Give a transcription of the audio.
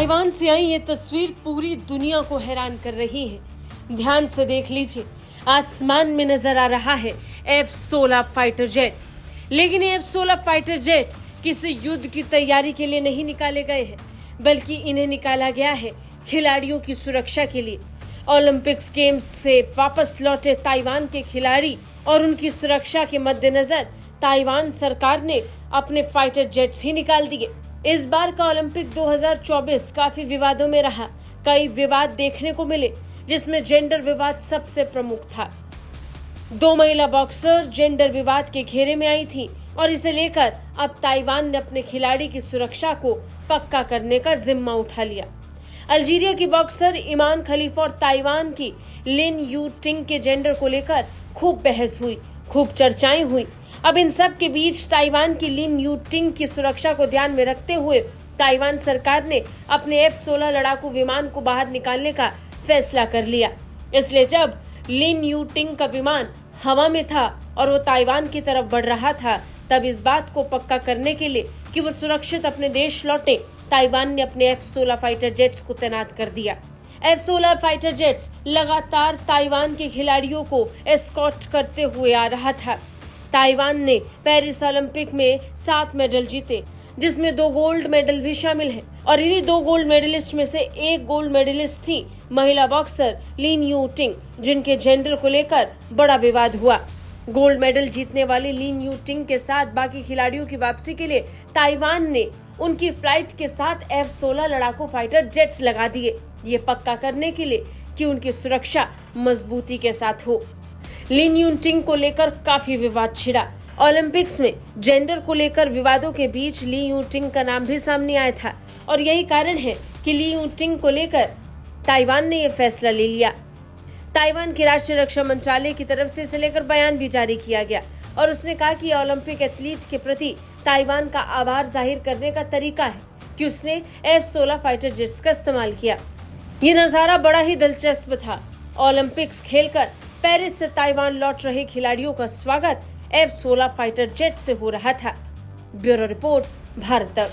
Taiwan से आई ये तस्वीर पूरी दुनिया को हैरान कर रही है। ध्यान से देख लीजिए, आसमान में नजर आ रहा है F-16 फाइटर जेट। लेकिन ये F-16 फाइटर जेट किसी युद्ध की तैयारी के लिए नहीं निकाले गए हैं, बल्कि इन्हें निकाला गया है खिलाड़ियों की सुरक्षा के लिए। ओलंपिक्स गेम्स से वापस लौटे ताइवान के खिलाड़ी और उनकी सुरक्षा के मद्देनजर ताइवान सरकार ने अपने फाइटर जेट्स ही निकाल दिए। इस बार का ओलंपिक 2024 काफी विवादों में रहा। कई विवाद देखने को मिले, जिसमें जेंडर विवाद सबसे प्रमुख था। 2 महिला बॉक्सर जेंडर विवाद के घेरे में आई थी और इसे लेकर अब ताइवान ने अपने खिलाड़ी की सुरक्षा को पक्का करने का जिम्मा उठा लिया। अल्जीरिया की बॉक्सर ईमान खलीफा और ताइवान की लिन यू टिंग के जेंडर को लेकर खूब बहस हुई, खूब चर्चाएं हुई। अब इन सब के बीच ताइवान की लिन यू टिंग की सुरक्षा को ध्यान में रखते हुए ताइवान सरकार ने अपने F-16 लड़ाकू विमान को बाहर निकालने का फैसला कर लिया। इसलिए जब लिन यू टिंग का विमान हवा में था और वो ताइवान की तरफ बढ़ रहा था, तब इस बात को पक्का करने के लिए कि वो सुरक्षित अपने देश लौटे, ताइवान ने अपने F-16 फाइटर जेट्स को तैनात कर दिया। F-16 फाइटर जेट्स लगातार ताइवान के खिलाड़ियों को एस्कॉर्ट करते हुए आ रहा था। ताइवान ने पेरिस ओलंपिक में 7 मेडल जीते, जिसमें 2 गोल्ड मेडल भी शामिल हैं। और इन्हीं 2 गोल्ड मेडलिस्ट में से एक गोल्ड मेडलिस्ट थी महिला बॉक्सर लिन यू टिंग, जिनके जेंडर को लेकर बड़ा विवाद हुआ। गोल्ड मेडल जीतने वाली लिन यू टिंग के साथ बाकी खिलाड़ियों की वापसी के लिए ताइवान ने उनकी फ्लाइट के साथ F-16 लड़ाकू फाइटर जेट्स लगा दिए, ये पक्का करने के लिए कि उनकी सुरक्षा मजबूती के साथ हो। लिन यू टिंग को लेकर काफी विवाद छिड़ा। ओलंपिक्स में जेंडर को लेकर विवादों के बीच ली यू टिंग का नाम भी सामने आया था और यही कारण है कि ली यू टिंग को लेकर ताइवान ने यह फैसला ले लिया। ताइवान के राष्ट्रीय रक्षा मंत्रालय की तरफ से इसे लेकर बयान भी जारी किया गया और उसने कहा कि ओलंपिक एथलीट के प्रति ताइवान का आभार जाहिर करने का तरीका है कि उसने F-16 फाइटर जेट्स का इस्तेमाल किया। ये नजारा बड़ा ही दिलचस्प था। ओलंपिक्स खेलकर पेरिस से ताइवान लौट रहे खिलाड़ियों का स्वागत F-16 फाइटर जेट से हो रहा था। ब्यूरो रिपोर्ट, भारत तक।